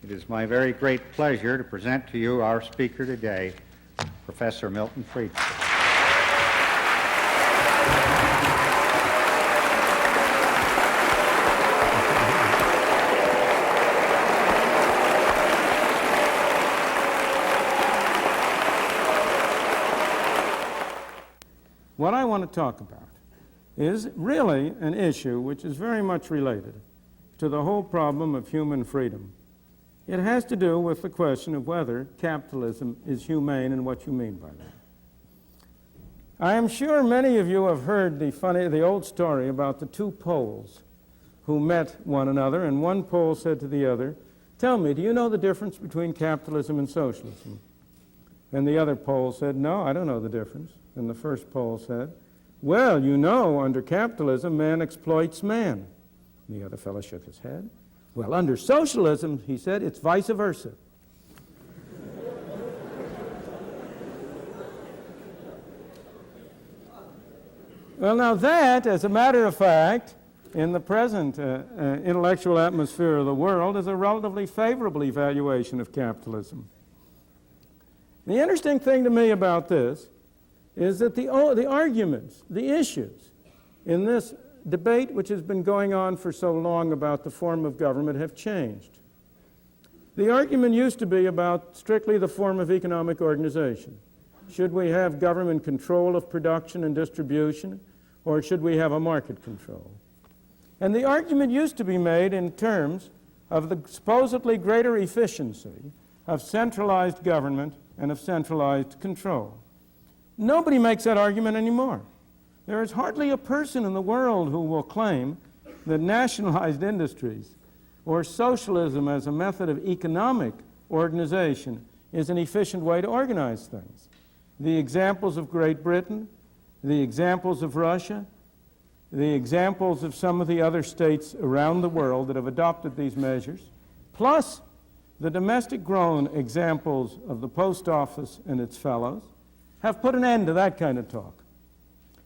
It is my very great pleasure to present to you our speaker today, Professor Milton Friedman. What I want to talk about is really an issue which is very much related to the whole problem of human freedom. It has to do with the question of whether capitalism is humane and what you mean by that. I am sure many of you have heard the old story about the two Poles who met one another, and one Pole said to the other, "Tell me, do you know the difference between capitalism and socialism?" And the other Pole said, "No, I don't know the difference." And the first Pole said, "Well, you know, under capitalism, man exploits man." And the other fellow shook his head. "Well, under socialism," he said, "it's vice versa." Well, now that, as a matter of fact, in the present intellectual atmosphere of the world, is a relatively favorable evaluation of capitalism. The interesting thing to me about this is that the arguments, the issues in this debate which has been going on for so long about the form of government have changed. The argument used to be about strictly the form of economic organization. Should we have government control of production and distribution, or should we have a market control? And the argument used to be made in terms of the supposedly greater efficiency of centralized government and of centralized control. Nobody makes that argument anymore. There is hardly a person in the world who will claim that nationalized industries or socialism as a method of economic organization is an efficient way to organize things. The examples of Great Britain, the examples of Russia, the examples of some of the other states around the world that have adopted these measures, plus the domestic-grown examples of the post office and its fellows, have put an end to that kind of talk.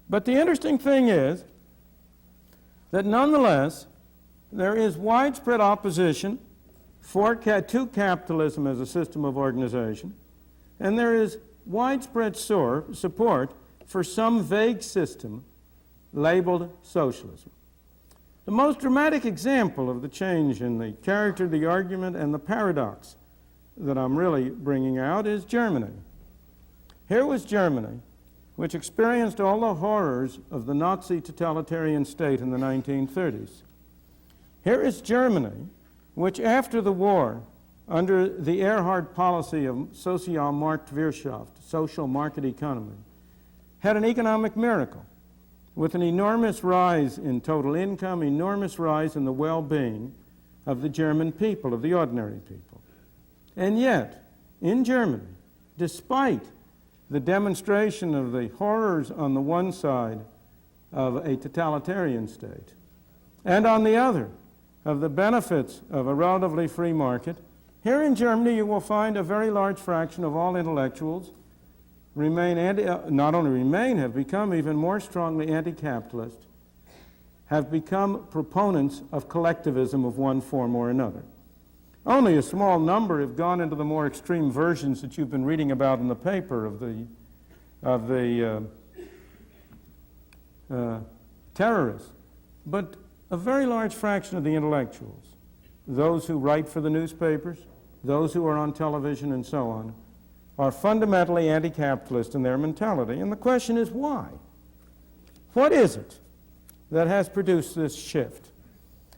But the interesting thing is that nonetheless, there is widespread opposition to capitalism as a system of organization, and there is widespread support for some vague system labeled socialism. The most dramatic example of the change in the character, the argument, and the paradox that I'm really bringing out is Germany. Here was Germany, which experienced all the horrors of the Nazi totalitarian state in the 1930s. Here is Germany, which after the war, under the Erhard policy of Sozialmarktwirtschaft, social market economy, had an economic miracle with an enormous rise in total income, enormous rise in the well-being of the German people, of the ordinary people. And yet, in Germany, despite the demonstration of the horrors on the one side of a totalitarian state, and on the other of the benefits of a relatively free market, here in Germany you will find a very large fraction of all intellectuals have become even more strongly anti-capitalist, have become proponents of collectivism of one form or another. Only a small number have gone into the more extreme versions that you've been reading about in the paper of the terrorists. But a very large fraction of the intellectuals, those who write for the newspapers, those who are on television and so on, are fundamentally anti-capitalist in their mentality. And the question is why? What is it that has produced this shift?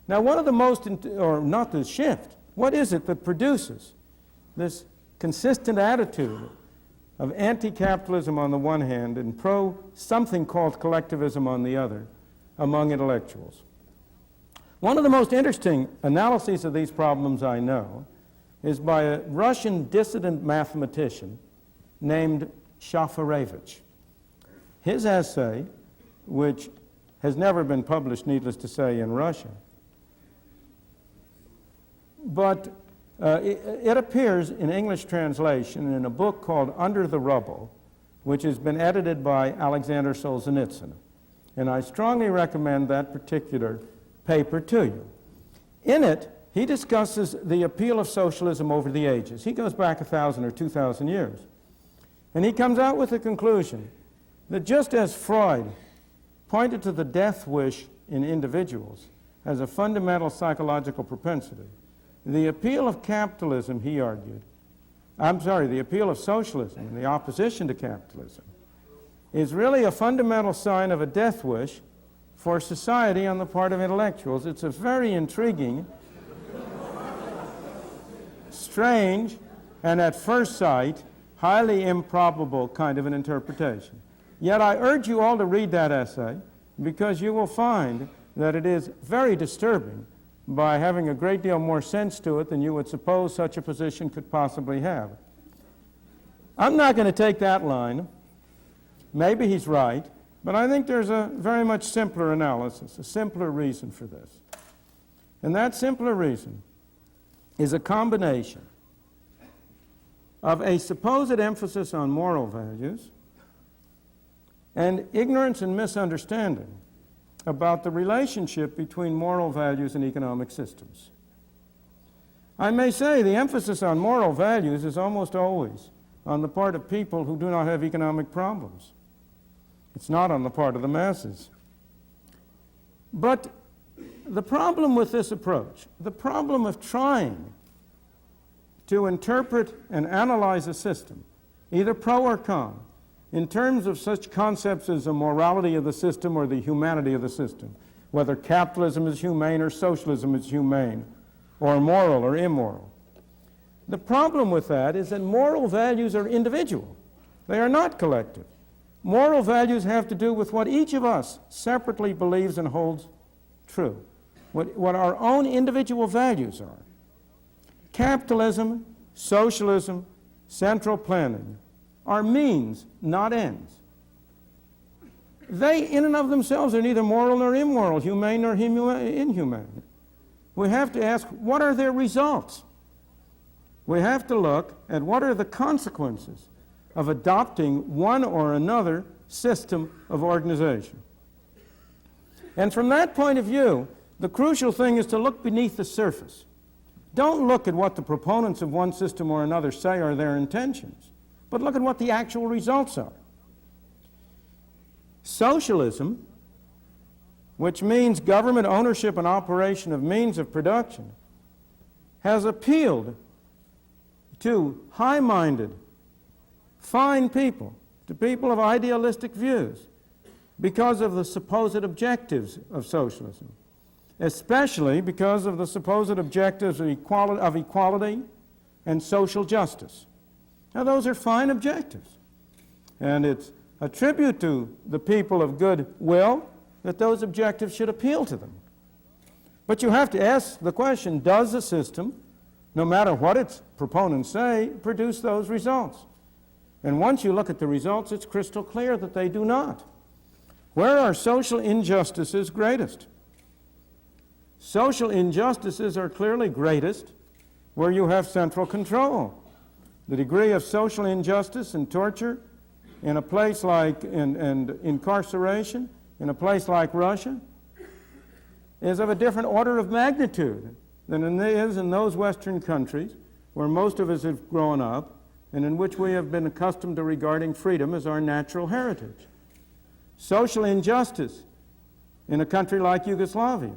Now, one of the most, or not the shift, what is it that produces this consistent attitude of anti-capitalism on the one hand and pro-something called collectivism on the other among intellectuals? One of the most interesting analyses of these problems I know is by a Russian dissident mathematician named Shafarevich. His essay, which has never been published, needless to say, in Russia, but it appears in English translation in a book called Under the Rubble, which has been edited by Alexander Solzhenitsyn. And I strongly recommend that particular paper to you. In it, he discusses the appeal of socialism over the ages. He goes back 1,000 or 2,000 years. And he comes out with the conclusion that just as Freud pointed to the death wish in individuals as a fundamental psychological propensity, the appeal of capitalism, he argued, the appeal of socialism in the opposition to capitalism is really a fundamental sign of a death wish for society on the part of intellectuals. It's a very intriguing, strange, and at first sight, highly improbable kind of an interpretation. Yet I urge you all to read that essay because you will find that it is very disturbing by having a great deal more sense to it than you would suppose such a position could possibly have. I'm not going to take that line. Maybe he's right, but I think there's a very much simpler analysis, a simpler reason for this. And that simpler reason is a combination of a supposed emphasis on moral values and ignorance and misunderstanding about the relationship between moral values and economic systems. I may say the emphasis on moral values is almost always on the part of people who do not have economic problems. It's not on the part of the masses. But the problem with this approach, the problem of trying to interpret and analyze a system, either pro or con, in terms of such concepts as the morality of the system or the humanity of the system, whether capitalism is humane or socialism is humane, or moral or immoral. The problem with that is that moral values are individual. They are not collective. Moral values have to do with what each of us separately believes and holds true, what our own individual values are. Capitalism, socialism, central planning are means, not ends. They, in and of themselves, are neither moral nor immoral, humane nor inhumane. We have to ask, what are their results? We have to look at what are the consequences of adopting one or another system of organization. And from that point of view, the crucial thing is to look beneath the surface. Don't look at what the proponents of one system or another say are their intentions, but look at what the actual results are. Socialism, which means government ownership and operation of means of production, has appealed to high-minded, fine people, to people of idealistic views, because of the supposed objectives of socialism, especially because of the supposed objectives of equality and social justice. Now, those are fine objectives, and it's a tribute to the people of good will that those objectives should appeal to them. But you have to ask the question, does the system, no matter what its proponents say, produce those results? And once you look at the results, it's crystal clear that they do not. Where are social injustices greatest? Social injustices are clearly greatest where you have central control. The degree of social injustice and torture in a place like, and incarceration, in a place like Russia, is of a different order of magnitude than it is in those Western countries where most of us have grown up and in which we have been accustomed to regarding freedom as our natural heritage. Social injustice in a country like Yugoslavia,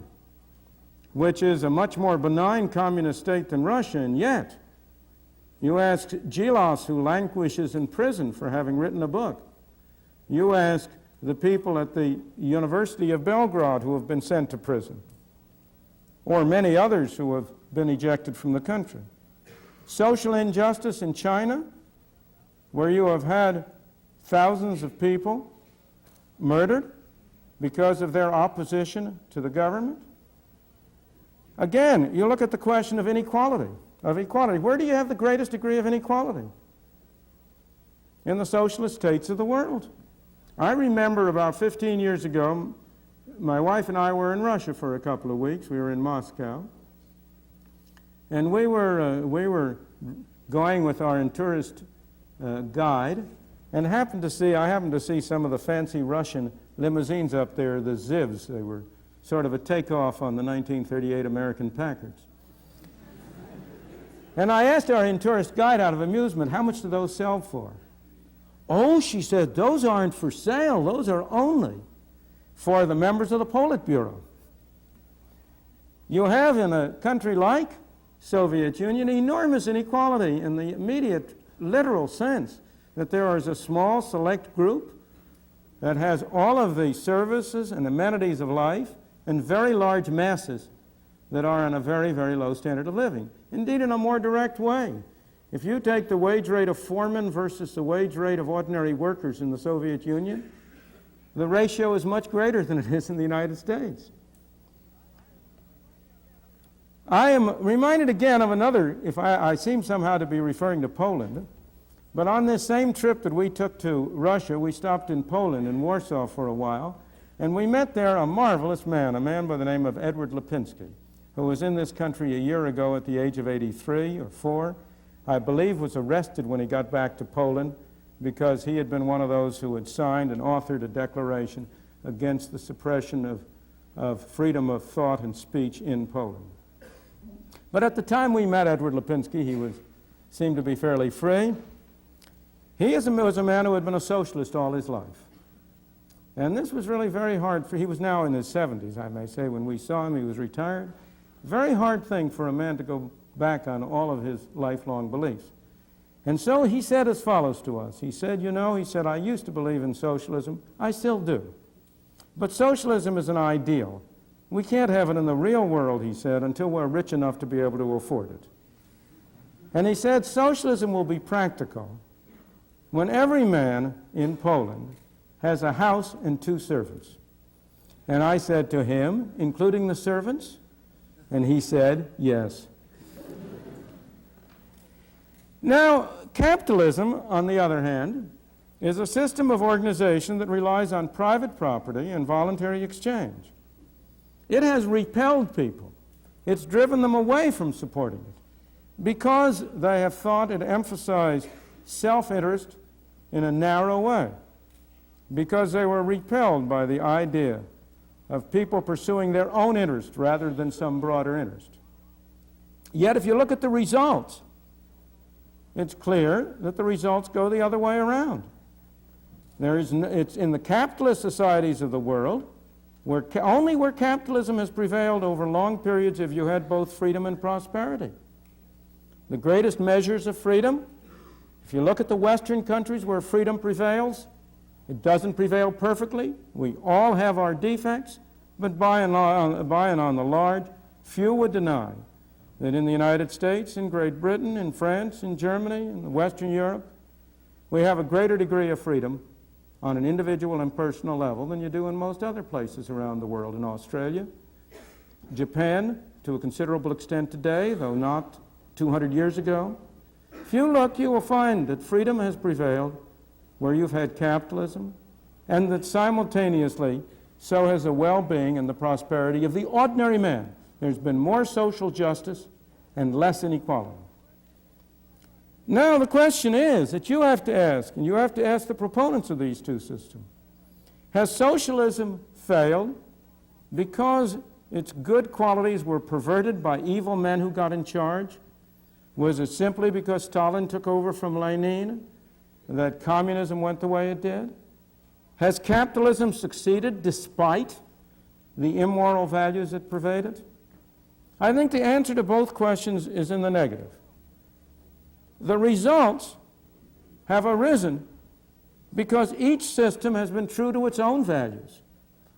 which is a much more benign communist state than Russia, and yet you ask Gilas, who languishes in prison for having written a book. You ask the people at the University of Belgrade who have been sent to prison, or many others who have been ejected from the country. Social injustice in China, where you have had thousands of people murdered because of their opposition to the government. Again, you look at the question of inequality, of equality. Where do you have the greatest degree of inequality? In the socialist states of the world. I remember about 15 years ago, my wife and I were in Russia for a couple of weeks. We were in Moscow. And we were going with our tourist guide, and I happened to see some of the fancy Russian limousines up there, the Zivs. They were sort of a takeoff on the 1938 American Packards. And I asked our tourist guide out of amusement, how much do those sell for? Oh, she said, those aren't for sale. Those are only for the members of the Politburo. You have in a country like Soviet Union enormous inequality in the immediate literal sense that there is a small select group that has all of the services and amenities of life and very large masses that are on a very, very low standard of living. Indeed, in a more direct way, if you take the wage rate of foremen versus the wage rate of ordinary workers in the Soviet Union, the ratio is much greater than it is in the United States. I am reminded again of another, if I seem somehow to be referring to Poland, but on this same trip that we took to Russia, we stopped in Poland, in Warsaw for a while, and we met there a marvelous man, a man by the name of Edward Lipinski, who was in this country a year ago at the age of 83 or 4, I believe was arrested when he got back to Poland because he had been one of those who had signed and authored a declaration against the suppression of freedom of thought and speech in Poland. But at the time we met Edward Lipinski, he seemed to be fairly free. He was a man who had been a socialist all his life. And this was really very hard for, he was now in his 70s, I may say. When we saw him, he was retired. Very hard thing for a man to go back on all of his lifelong beliefs. And so he said as follows to us. He said, you know, he said, I used to believe in socialism. I still do. But socialism is an ideal. We can't have it in the real world, he said, until we're rich enough to be able to afford it. And he said, socialism will be practical when every man in Poland has a house and 2 servants. And I said to him, including the servants? And he said, yes. Now, capitalism, on the other hand, is a system of organization that relies on private property and voluntary exchange. It has repelled people. It's driven them away from supporting it because they have thought it emphasized self-interest in a narrow way, because they were repelled by the idea of people pursuing their own interest rather than some broader interest. Yet if you look at the results, it's clear that the results go the other way around. It's in the capitalist societies of the world, only where capitalism has prevailed over long periods have you had both freedom and prosperity. The greatest measures of freedom, if you look at the Western countries where freedom prevails, it doesn't prevail perfectly. We all have our defects, but by and on the large, few would deny that in the United States, in Great Britain, in France, in Germany, in Western Europe, we have a greater degree of freedom on an individual and personal level than you do in most other places around the world. In Australia, Japan, to a considerable extent today, though not 200 years ago. If you look, you will find that freedom has prevailed where you've had capitalism, and that simultaneously so has the well-being and the prosperity of the ordinary man. There's been more social justice and less inequality. Now the question is that you have to ask, and you have to ask the proponents of these two systems, has socialism failed because its good qualities were perverted by evil men who got in charge? Was it simply because Stalin took over from Lenin that communism went the way it did? Has capitalism succeeded despite the immoral values that pervade it? I think the answer to both questions is in the negative. The results have arisen because each system has been true to its own values.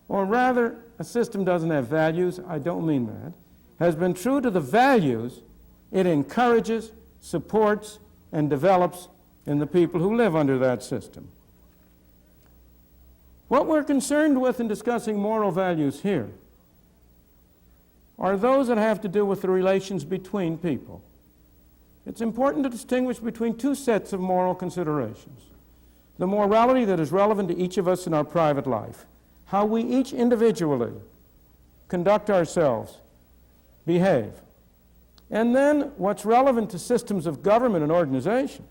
Or rather, a system doesn't have values, I don't mean that, has been true to the values it encourages, supports, and develops in the people who live under that system. What we're concerned with in discussing moral values here are those that have to do with the relations between people. It's important to distinguish between two sets of moral considerations. The morality that is relevant to each of us in our private life, how we each individually conduct ourselves, behave. And then what's relevant to systems of government and organization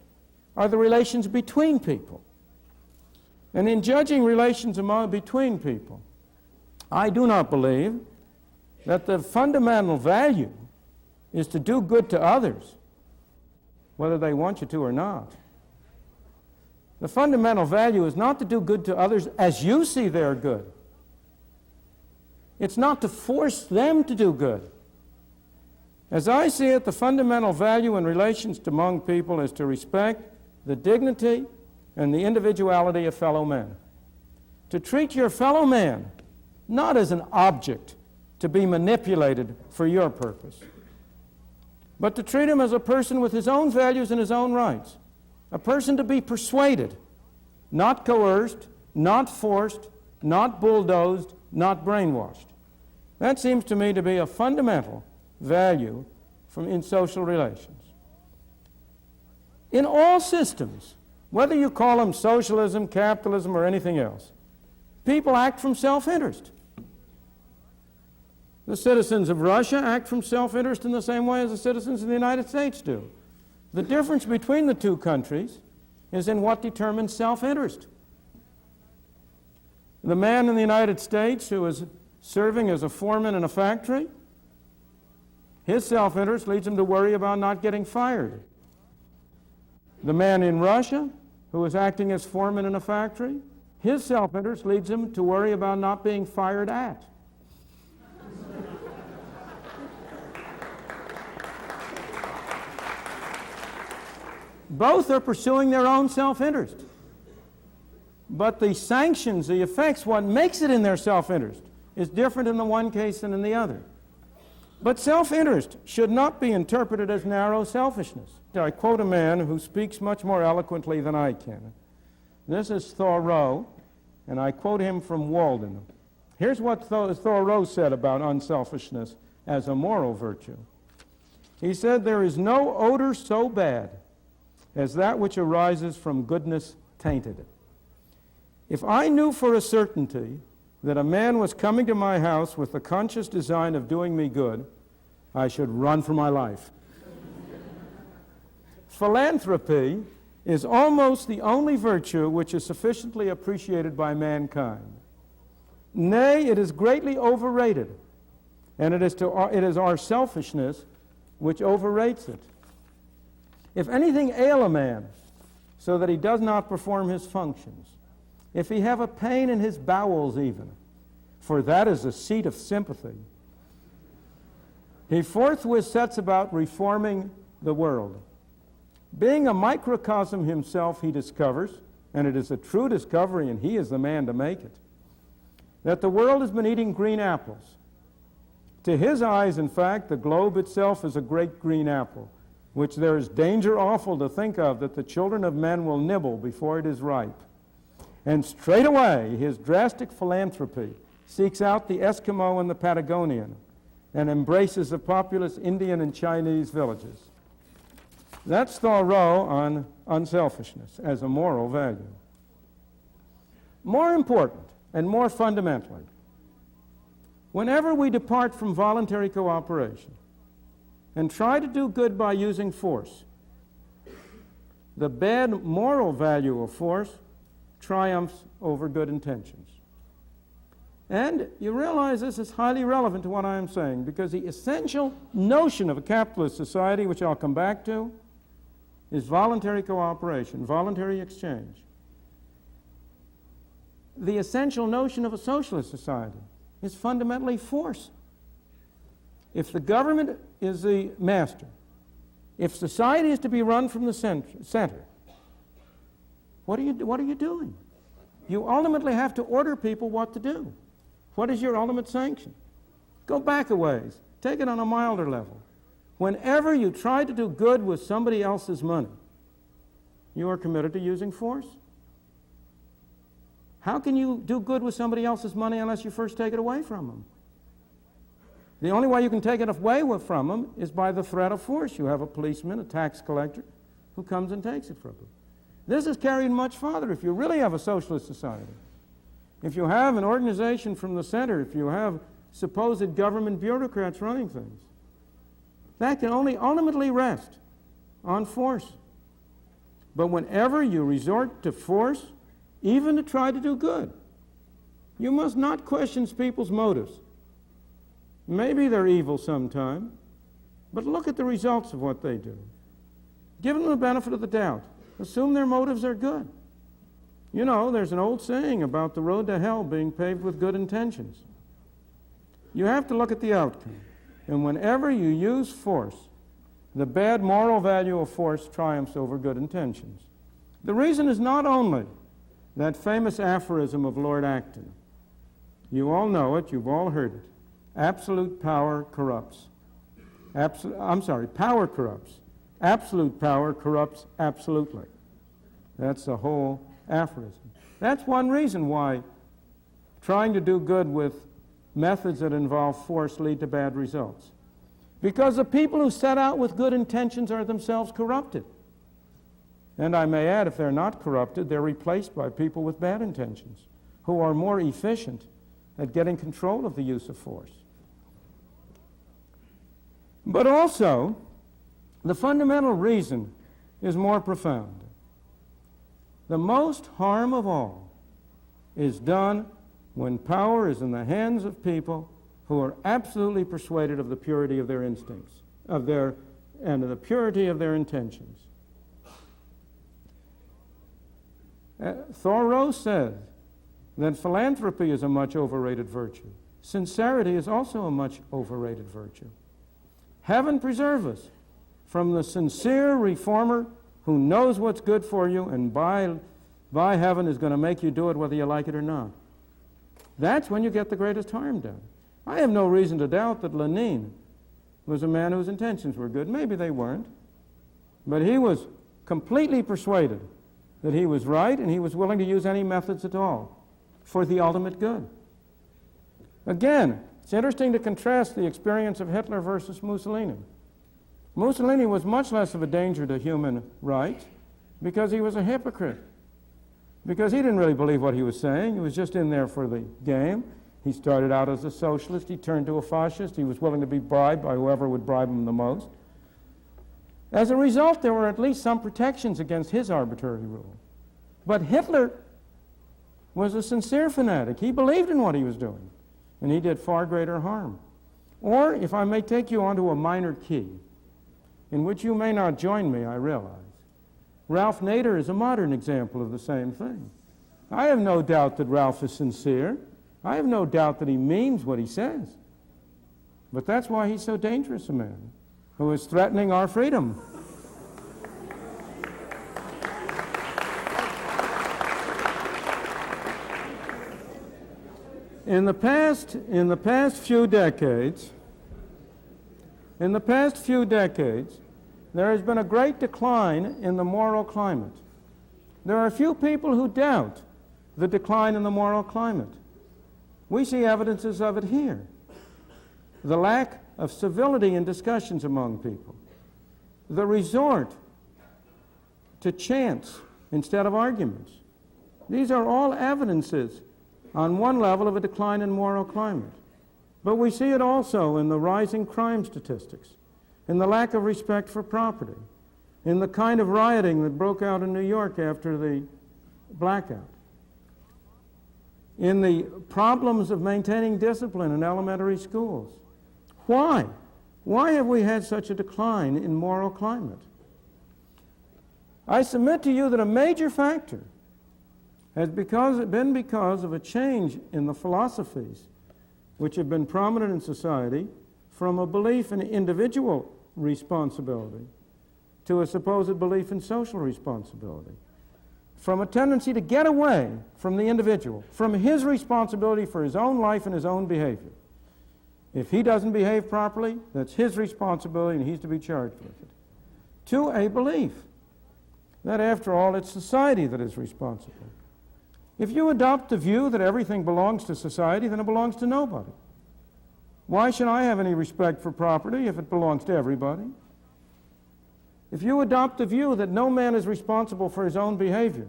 are the relations between people. And in judging relations between people, I do not believe that the fundamental value is to do good to others whether they want you to or not. The fundamental value is not to do good to others as you see they're good. It's not to force them to do good. As I see it, the fundamental value in relations among people is to respect the dignity and the individuality of fellow men. To treat your fellow man not as an object to be manipulated for your purpose, but to treat him as a person with his own values and his own rights, a person to be persuaded, not coerced, not forced, not bulldozed, not brainwashed. That seems to me to be a fundamental value in social relations. In all systems, whether you call them socialism, capitalism, or anything else, people act from self-interest. The citizens of Russia act from self-interest in the same way as the citizens of the United States do. The difference between the two countries is in what determines self-interest. The man in the United States who is serving as a foreman in a factory, his self-interest leads him to worry about not getting fired. The man in Russia who is acting as foreman in a factory, his self-interest leads him to worry about not being fired at. Both are pursuing their own self-interest. But the sanctions, the effects, what makes it in their self-interest is different in the one case than in the other. But self-interest should not be interpreted as narrow selfishness. I quote a man who speaks much more eloquently than I can. This is Thoreau, and I quote him from Walden. Here's what Thoreau said about unselfishness as a moral virtue. He said, "There is no odor so bad as that which arises from goodness tainted. If I knew for a certainty that a man was coming to my house with the conscious design of doing me good, I should run for my life." Philanthropy is almost the only virtue which is sufficiently appreciated by mankind. Nay, it is greatly overrated, and it is our selfishness which overrates it. If anything ail a man so that he does not perform his functions, if he have a pain in his bowels even, for that is a seat of sympathy, he forthwith sets about reforming the world. Being a microcosm himself, he discovers, and it is a true discovery, and he is the man to make it, that the world has been eating green apples. To his eyes, in fact, the globe itself is a great green apple, which there is danger awful to think of that the children of men will nibble before it is ripe. And straightway his drastic philanthropy seeks out the Eskimo and the Patagonian and embraces the populous Indian and Chinese villages. That's Thoreau on unselfishness as a moral value. More important and more fundamentally, whenever we depart from voluntary cooperation and try to do good by using force, the bad moral value of force triumphs over good intentions. And you realize this is highly relevant to what I am saying, because the essential notion of a capitalist society, which I'll come back to, is voluntary cooperation, voluntary exchange. The essential notion of a socialist society is fundamentally force. If the government is the master, if society is to be run from the center, what are you doing? You ultimately have to order people what to do. What is your ultimate sanction? Go back a ways. Take it on a milder level. Whenever you try to do good with somebody else's money, you are committed to using force. How can you do good with somebody else's money unless you first take it away from them? The only way you can take it away from them is by the threat of force. You have a policeman, a tax collector, who comes and takes it from them. This is carried much farther if you really have a socialist society. If you have an organization from the center, if you have supposed government bureaucrats running things, that can only ultimately rest on force. But whenever you resort to force, even to try to do good, you must not question people's motives. Maybe they're evil sometime, but look at the results of what they do. Give them the benefit of the doubt. Assume their motives are good. You know, there's an old saying about the road to hell being paved with good intentions. You have to look at the outcome. And whenever you use force, the bad moral value of force triumphs over good intentions. The reason is not only that famous aphorism of Lord Acton. You all know it, you've all heard it. Absolute power corrupts. Power corrupts. Absolute power corrupts absolutely. That's the whole aphorism. That's one reason why trying to do good with methods that involve force lead to bad results. Because the people who set out with good intentions are themselves corrupted. And I may add, if they're not corrupted, they're replaced by people with bad intentions who are more efficient at getting control of the use of force. But also, the fundamental reason is more profound. The most harm of all is done when power is in the hands of people who are absolutely persuaded of the purity of their instincts, and of the purity of their intentions. Thoreau said that philanthropy is a much overrated virtue. Sincerity is also a much overrated virtue. Heaven preserve us from the sincere reformer who knows what's good for you and by heaven is going to make you do it whether you like it or not. That's when you get the greatest harm done. I have no reason to doubt that Lenin was a man whose intentions were good. Maybe they weren't. But he was completely persuaded that he was right, and he was willing to use any methods at all for the ultimate good. Again, it's interesting to contrast the experience of Hitler versus Mussolini. Mussolini was much less of a danger to human rights because he was a hypocrite. Because he didn't really believe what he was saying. He was just in there for the game. He started out as a socialist. He turned to a fascist. He was willing to be bribed by whoever would bribe him the most. As a result, there were at least some protections against his arbitrary rule. But Hitler was a sincere fanatic. He believed in what he was doing, and he did far greater harm. Or, if I may take you onto a minor key, in which you may not join me, I realize, Ralph Nader is a modern example of the same thing. I have no doubt that Ralph is sincere. I have no doubt that he means what he says. But that's why he's so dangerous a man, who is threatening our freedom. In the past few decades, there has been a great decline in the moral climate. There are few people who doubt the decline in the moral climate. We see evidences of it here. The lack of civility in discussions among people. The resort to chants instead of arguments. These are all evidences on one level of a decline in moral climate. But we see it also in the rising crime statistics, in the lack of respect for property, in the kind of rioting that broke out in New York after the blackout, in the problems of maintaining discipline in elementary schools. Why? Why have we had such a decline in moral climate? I submit to you that a major factor has been because of a change in the philosophies which have been prominent in society from a belief in individual responsibility to a supposed belief in social responsibility, from a tendency to get away from the individual, from his responsibility for his own life and his own behavior. If he doesn't behave properly, that's his responsibility and he's to be charged with it, to a belief that, after all, it's society that is responsible. If you adopt the view that everything belongs to society, then it belongs to nobody. Why should I have any respect for property if it belongs to everybody? If you adopt the view that no man is responsible for his own behavior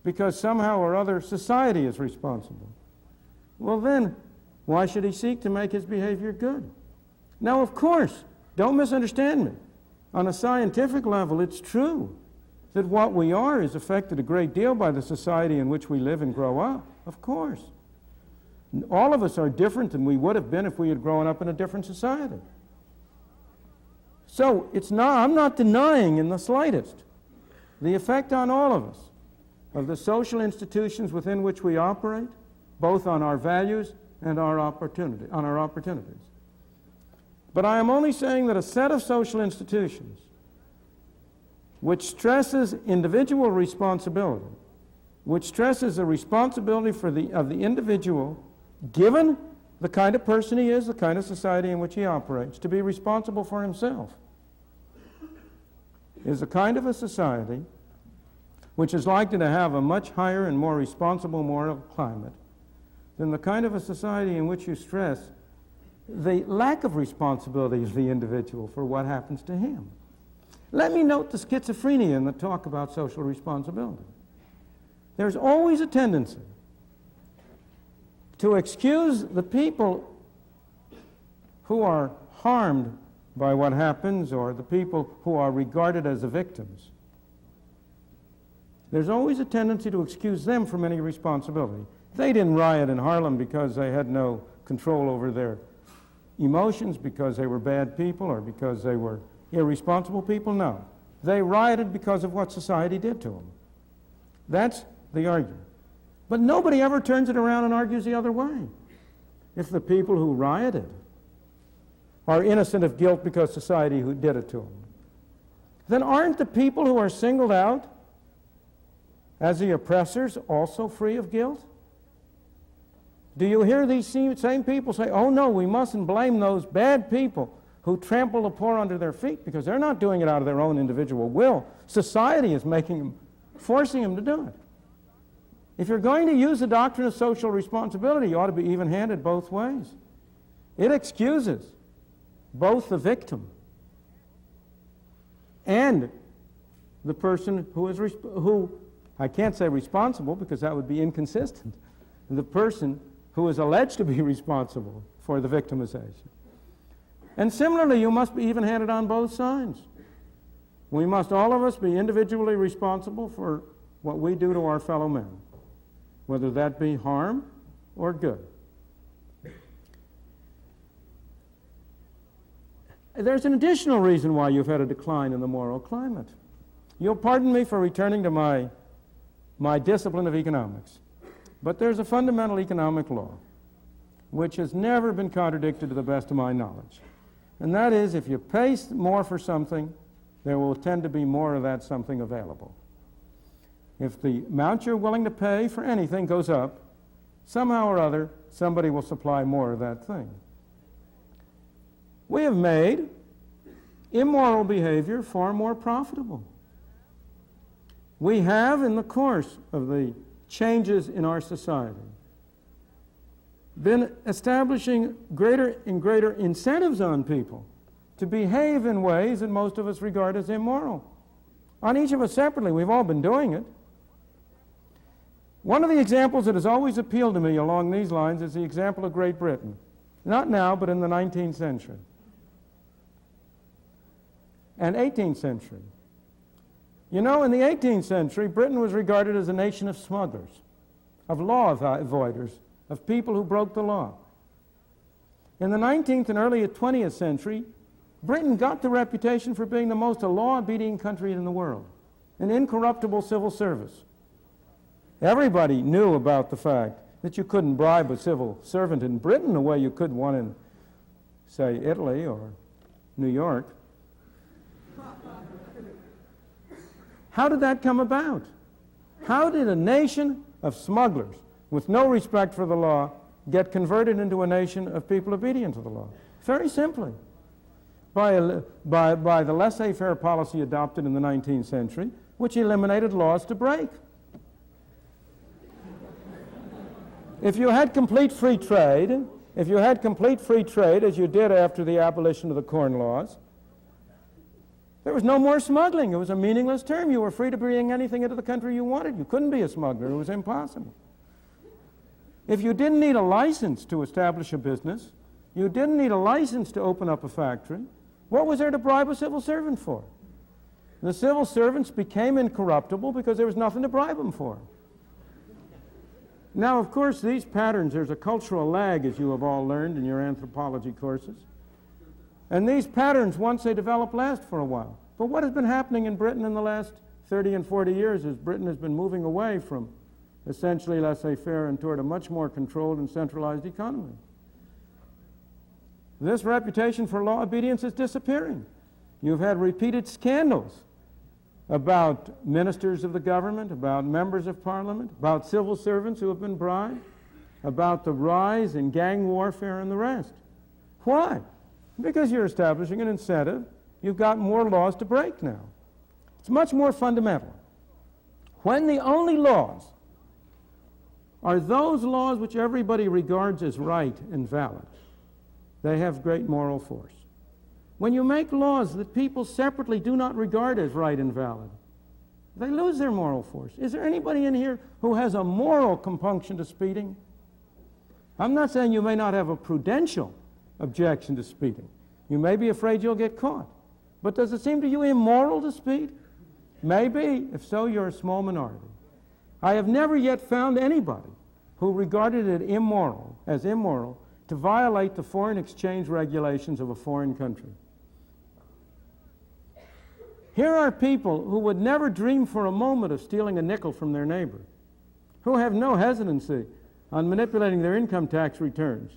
because somehow or other society is responsible, well then, why should he seek to make his behavior good? Now, of course, don't misunderstand me. On a scientific level, it's true that what we are is affected a great deal by the society in which we live and grow up. Of course. All of us are different than we would have been if we had grown up in a different society. So I'm not denying in the slightest the effect on all of us of the social institutions within which we operate, both on our values and on our opportunities. But I am only saying that a set of social institutions which stresses individual responsibility, which stresses the responsibility of the individual, given the kind of person he is, the kind of society in which he operates, to be responsible for himself, is a kind of a society which is likely to have a much higher and more responsible moral climate than the kind of a society in which you stress the lack of responsibility of the individual for what happens to him. Let me note the schizophrenia in the talk about social responsibility. There's always a tendency to excuse the people who are harmed by what happens, or the people who are regarded as the victims. There's always a tendency to excuse them from any responsibility. They didn't riot in Harlem because they had no control over their emotions, because they were bad people, or because they were irresponsible people. No. They rioted because of what society did to them. That's the argument. But nobody ever turns it around and argues the other way. If the people who rioted are innocent of guilt because society who did it to them, then aren't the people who are singled out as the oppressors also free of guilt? Do you hear these same people say, oh no, we mustn't blame those bad people who trample the poor under their feet, because they're not doing it out of their own individual will. Society is forcing them to do it. If you're going to use the doctrine of social responsibility, you ought to be even-handed both ways. It excuses both the victim and the person who I can't say responsible because that would be inconsistent, the person who is alleged to be responsible for the victimization. And similarly, you must be even-handed on both sides. We must, all of us, be individually responsible for what we do to our fellow men, whether that be harm or good. There's an additional reason why you've had a decline in the moral climate. You'll pardon me for returning to my discipline of economics, but there's a fundamental economic law which has never been contradicted to the best of my knowledge. And that is, if you pay more for something, there will tend to be more of that something available. If the amount you're willing to pay for anything goes up, somehow or other, somebody will supply more of that thing. We have made immoral behavior far more profitable. We have, in the course of the changes in our society, been establishing greater and greater incentives on people to behave in ways that most of us regard as immoral. On each of us separately, we've all been doing it. One of the examples that has always appealed to me along these lines is the example of Great Britain. Not now, but in the 19th century and 18th century. You know, in the 18th century, Britain was regarded as a nation of smugglers, of law avoiders, of people who broke the law. In the 19th and early 20th century, Britain got the reputation for being the most law-abiding country in the world, an incorruptible civil service. Everybody knew about the fact that you couldn't bribe a civil servant in Britain the way you could one in, say, Italy or New York. How did that come about? How did a nation of smugglers with no respect for the law get converted into a nation of people obedient to the law? Very simply, by the laissez-faire policy adopted in the 19th century, which eliminated laws to break. If you had complete free trade, as you did after the abolition of the Corn Laws, there was no more smuggling. It was a meaningless term. You were free to bring anything into the country you wanted. You couldn't be a smuggler. It was impossible. If you didn't need a license to establish a business, you didn't need a license to open up a factory, what was there to bribe a civil servant for? The civil servants became incorruptible because there was nothing to bribe them for. Now, of course, these patterns, there's a cultural lag, as you have all learned in your anthropology courses. And these patterns, once they develop, last for a while. But what has been happening in Britain in the last 30 and 40 years is Britain has been moving away from essentially laissez-faire and toward a much more controlled and centralized economy. This reputation for law obedience is disappearing. You've had repeated scandals about ministers of the government, about members of parliament, about civil servants who have been bribed, about the rise in gang warfare and the rest. Why? Because you're establishing an incentive. You've got more laws to break now. It's much more fundamental. When the only laws are those laws which everybody regards as right and valid, they have great moral force. When you make laws that people separately do not regard as right and valid, they lose their moral force. Is there anybody in here who has a moral compunction to speeding? I'm not saying you may not have a prudential objection to speeding. You may be afraid you'll get caught. But does it seem to you immoral to speed? Maybe. If so, you're a small minority. I have never yet found anybody who regarded it as immoral, to violate the foreign exchange regulations of a foreign country. Here are people who would never dream for a moment of stealing a nickel from their neighbor, who have no hesitancy on manipulating their income tax returns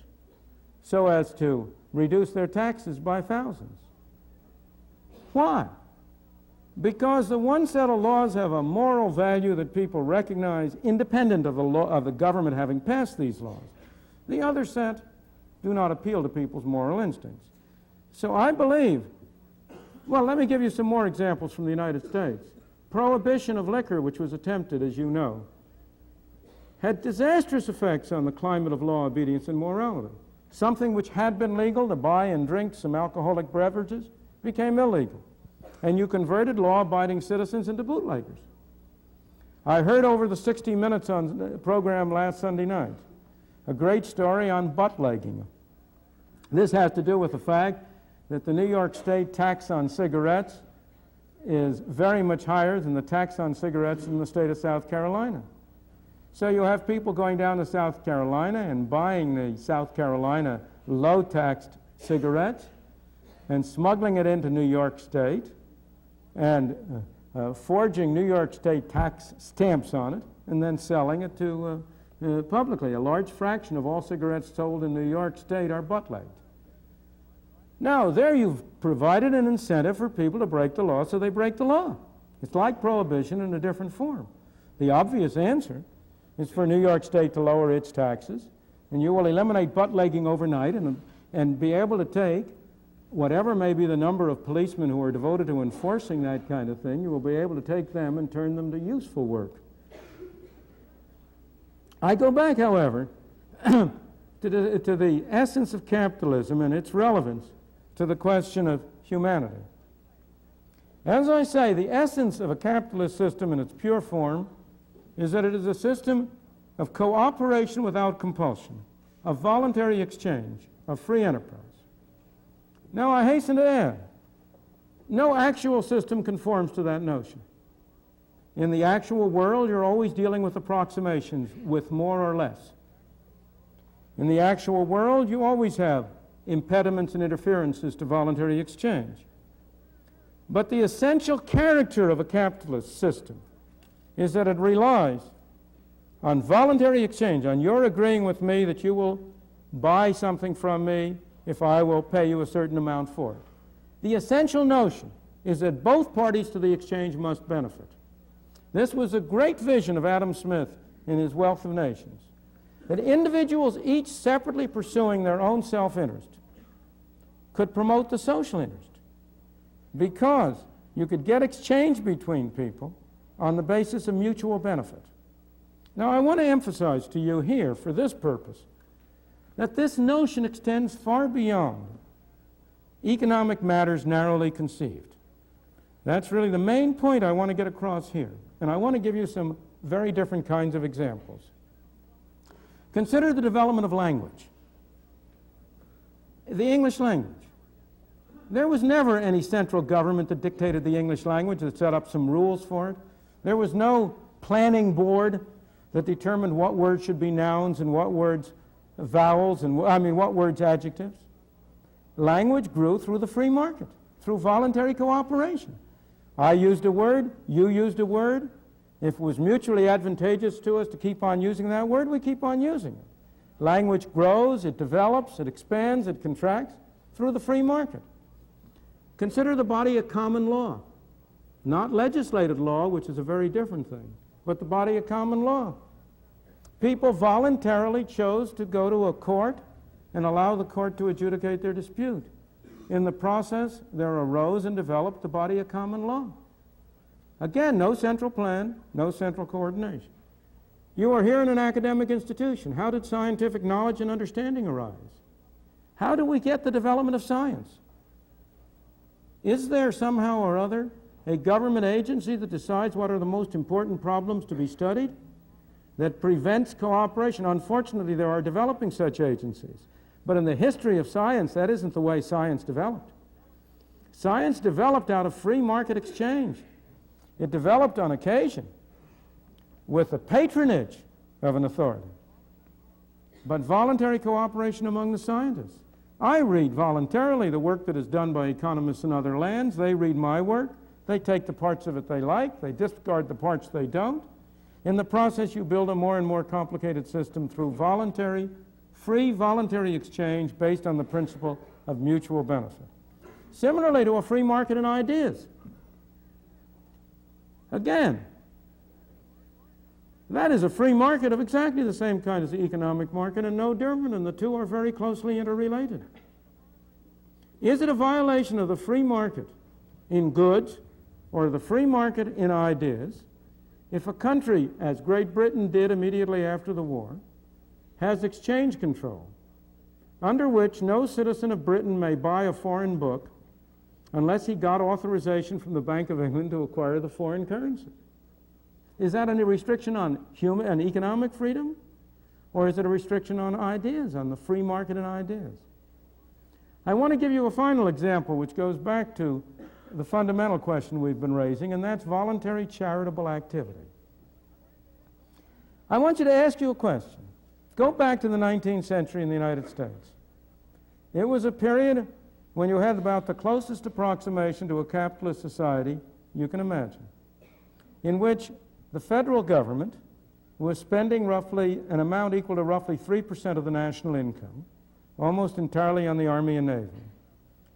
so as to reduce their taxes by thousands. Why? Because the one set of laws have a moral value that people recognize independent of the government having passed these laws. The other set do not appeal to people's moral instincts. So I believe, well, let me give you some more examples from the United States. Prohibition of liquor, which was attempted, as you know, had disastrous effects on the climate of law, obedience, and morality. Something which had been legal, to buy and drink some alcoholic beverages, became illegal. And you converted law-abiding citizens into bootleggers. I heard over the 60 Minutes program last Sunday night a great story on butt-legging. This has to do with the fact that the New York State tax on cigarettes is very much higher than the tax on cigarettes in the state of South Carolina. So you have people going down to South Carolina and buying the South Carolina low-taxed cigarettes and smuggling it into New York State and forging New York State tax stamps on it and then selling it to publicly. A large fraction of all cigarettes sold in New York State are butt-legged. Now, there you've provided an incentive for people to break the law, so they break the law. It's like prohibition in a different form. The obvious answer is for New York State to lower its taxes, and you will eliminate butt-legging overnight and be able to take whatever may be the number of policemen who are devoted to enforcing that kind of thing, you will be able to take them and turn them to useful work. I go back, however, to the essence of capitalism and its relevance to the question of humanity. As I say, the essence of a capitalist system in its pure form is that it is a system of cooperation without compulsion, of voluntary exchange, of free enterprise. Now, I hasten to add, no actual system conforms to that notion. In the actual world, you're always dealing with approximations, with more or less. In the actual world, you always have impediments and interferences to voluntary exchange. But the essential character of a capitalist system is that it relies on voluntary exchange, on your agreeing with me that you will buy something from me if I will pay you a certain amount for it. The essential notion is that both parties to the exchange must benefit. This was a great vision of Adam Smith in his Wealth of Nations, that individuals, each separately pursuing their own self-interest, could promote the social interest, because you could get exchange between people on the basis of mutual benefit. Now, I want to emphasize to you here, for this purpose, that this notion extends far beyond economic matters narrowly conceived. That's really the main point I want to get across here, and I want to give you some very different kinds of examples. Consider the development of language. The English language. There was never any central government that dictated the English language, that set up some rules for it. There was no planning board that determined what words should be nouns and what words vowels and what words adjectives. Language grew through the free market, through voluntary cooperation. I used a word, you used a word. If it was mutually advantageous to us to keep on using that word, we keep on using it. Language grows, it develops, it expands, it contracts through the free market. Consider the body of common law, not legislated law, which is a very different thing, but the body of common law. People voluntarily chose to go to a court and allow the court to adjudicate their dispute. In the process, there arose and developed the body of common law. Again, no central plan, no central coordination. You are here in an academic institution. How did scientific knowledge and understanding arise? How do we get the development of science? Is there somehow or other a government agency that decides what are the most important problems to be studied, that prevents cooperation? Unfortunately, there are developing such agencies. But in the history of science, that isn't the way science developed. Science developed out of free market exchange. It developed on occasion with the patronage of an authority, but voluntary cooperation among the scientists. I read voluntarily the work that is done by economists in other lands. They read my work. They take the parts of it they like. They discard the parts they don't. In the process, you build a more and more complicated system through voluntary, free voluntary exchange based on the principle of mutual benefit. Similarly to a free market in ideas. Again, that is a free market of exactly the same kind as the economic market and no different, and the two are very closely interrelated. Is it a violation of the free market in goods or the free market in ideas if a country, as Great Britain did immediately after the war, has exchange control, under which no citizen of Britain may buy a foreign book unless he got authorization from the Bank of England to acquire the foreign currency? Is that a restriction on human and economic freedom? Or is it a restriction on ideas, on the free market and ideas? I want to give you a final example which goes back to the fundamental question we've been raising, and that's voluntary charitable activity. I want you to ask you a question. Go back to the 19th century in the United States. It was a period when you had about the closest approximation to a capitalist society you can imagine, in which the federal government was spending roughly an amount equal to roughly 3% of the national income, almost entirely on the Army and Navy.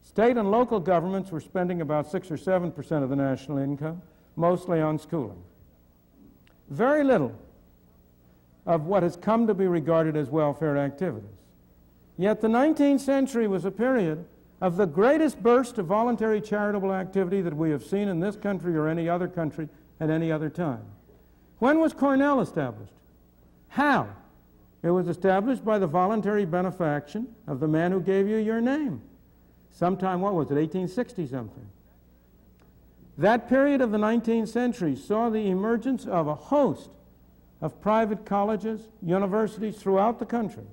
State and local governments were spending about 6 or 7% of the national income, mostly on schooling. Very little of what has come to be regarded as welfare activities. Yet the 19th century was a period of the greatest burst of voluntary charitable activity that we have seen in this country or any other country at any other time. When was Cornell established? How? It was established by the voluntary benefaction of the man who gave you your name. Sometime, what was it, 1860 something. That period of the 19th century saw the emergence of a host of private colleges, universities throughout the country.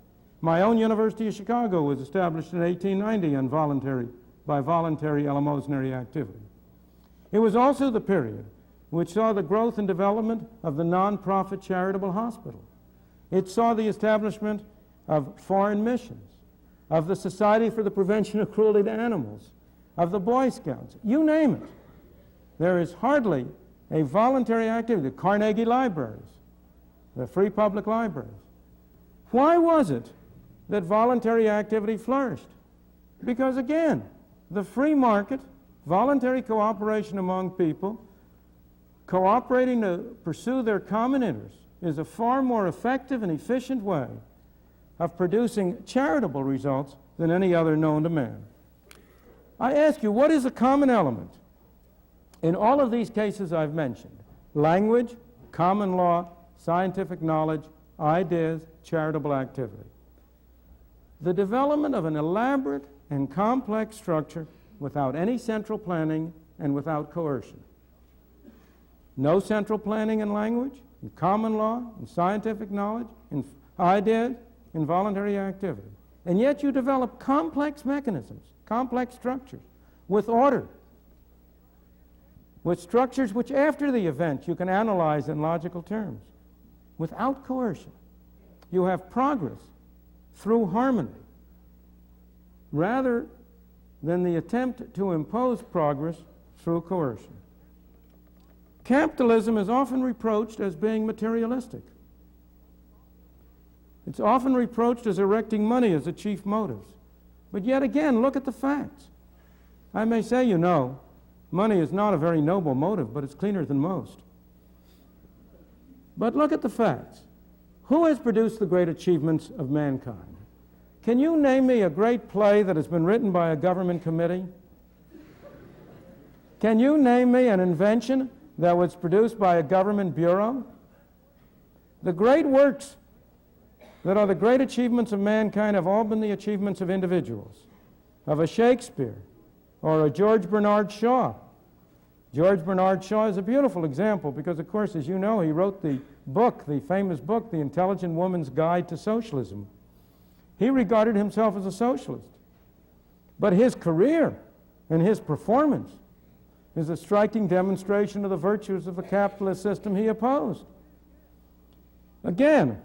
My own University of Chicago was established in 1890 by voluntary eleemosynary activity. It was also the period which saw the growth and development of the non-profit charitable hospital. It saw the establishment of foreign missions, of the Society for the Prevention of Cruelty to Animals, of the Boy Scouts, you name it. There is hardly a voluntary activity. The Carnegie Libraries, the free public libraries. Why was it that voluntary activity flourished? Because again, the free market, voluntary cooperation among people, cooperating to pursue their common interests, is a far more effective and efficient way of producing charitable results than any other known to man. I ask you, what is a common element in all of these cases I've mentioned? Language, common law, scientific knowledge, ideas, charitable activity. The development of an elaborate and complex structure without any central planning and without coercion. No central planning in language, in common law, in scientific knowledge, in ideas, in voluntary activity. And yet you develop complex mechanisms, complex structures, with order, with structures which after the event you can analyze in logical terms, without coercion. You have progress through harmony, rather than the attempt to impose progress through coercion. Capitalism is often reproached as being materialistic. It's often reproached as erecting money as the chief motive. But yet again, look at the facts. I may say, you know, money is not a very noble motive, but it's cleaner than most. But look at the facts. Who has produced the great achievements of mankind? Can you name me a great play that has been written by a government committee? Can you name me an invention that was produced by a government bureau? The great works that are the great achievements of mankind have all been the achievements of individuals, of a Shakespeare or a George Bernard Shaw. George Bernard Shaw is a beautiful example because, of course, as you know, he wrote the book, the famous book, The Intelligent Woman's Guide to Socialism. He regarded himself as a socialist. But his career and his performance is a striking demonstration of the virtues of the capitalist system he opposed. Again,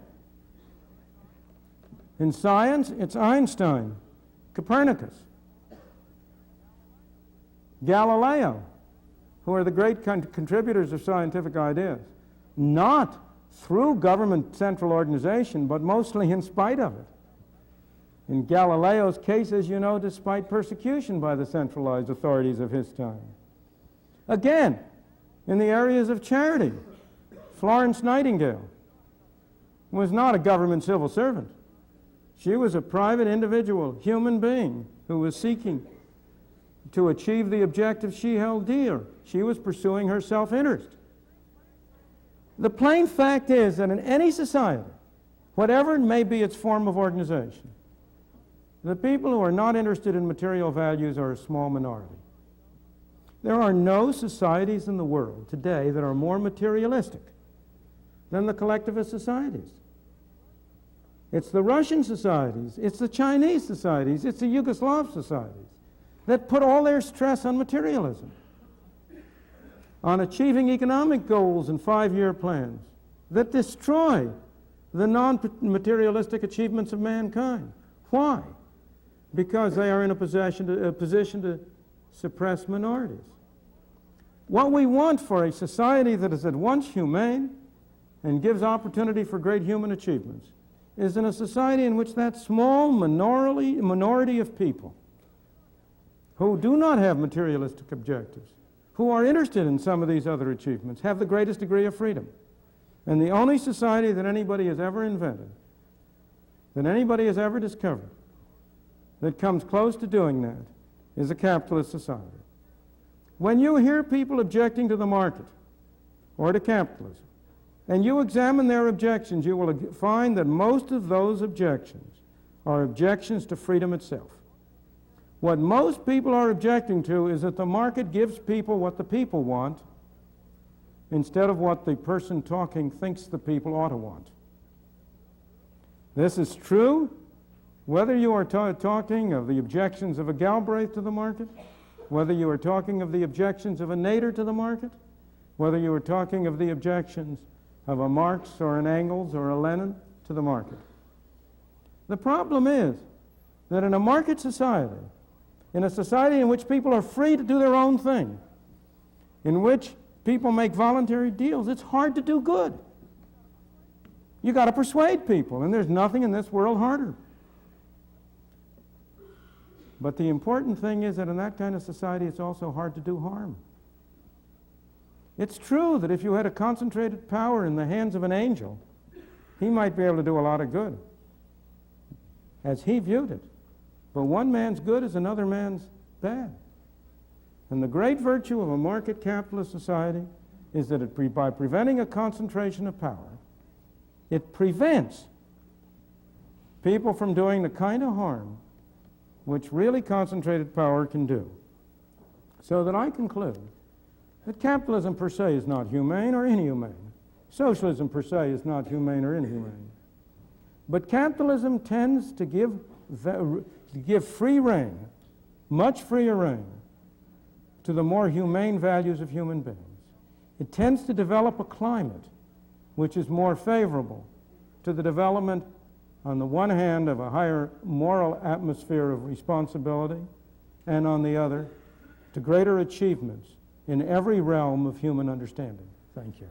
in science, it's Einstein, Copernicus, Galileo, who are the great contributors of scientific ideas, not through government central organization, but mostly in spite of it. In Galileo's case, as you know, despite persecution by the centralized authorities of his time. Again, in the areas of charity, Florence Nightingale was not a government civil servant. She was a private individual, human being, who was seeking to achieve the objective she held dear. She was pursuing her self-interest. The plain fact is that in any society, whatever may be its form of organization, the people who are not interested in material values are a small minority. There are no societies in the world today that are more materialistic than the collectivist societies. It's the Russian societies, it's the Chinese societies, it's the Yugoslav societies that put all their stress on materialism, on achieving economic goals and five-year plans that destroy the non-materialistic achievements of mankind. Why? Because they are in a position to suppress minorities. What we want for a society that is at once humane and gives opportunity for great human achievements is in a society in which that small minority of people who do not have materialistic objectives, who are interested in some of these other achievements, have the greatest degree of freedom. And the only society that anybody has ever invented, that anybody has ever discovered, that comes close to doing that is a capitalist society. When you hear people objecting to the market or to capitalism, and you examine their objections, you will find that most of those objections are objections to freedom itself. What most people are objecting to is that the market gives people what the people want instead of what the person talking thinks the people ought to want. This is true whether you are talking of the objections of a Galbraith to the market, whether you are talking of the objections of a Nader to the market, whether you are talking of the objections of a Marx or an Engels or a Lenin to the market. The problem is that in a market society, in a society in which people are free to do their own thing, in which people make voluntary deals, it's hard to do good. You got to persuade people, and there's nothing in this world harder. But the important thing is that in that kind of society, it's also hard to do harm. It's true that if you had a concentrated power in the hands of an angel, he might be able to do a lot of good, as he viewed it. But one man's good is another man's bad. And the great virtue of a market capitalist society is that by preventing a concentration of power, it prevents people from doing the kind of harm which really concentrated power can do. So that I conclude that capitalism per se is not humane or inhumane. Socialism per se is not humane or inhumane. But capitalism tends to give free rein, much freer rein, to the more humane values of human beings. It tends to develop a climate which is more favorable to the development, on the one hand, of a higher moral atmosphere of responsibility, and on the other, to greater achievements in every realm of human understanding. Thank you.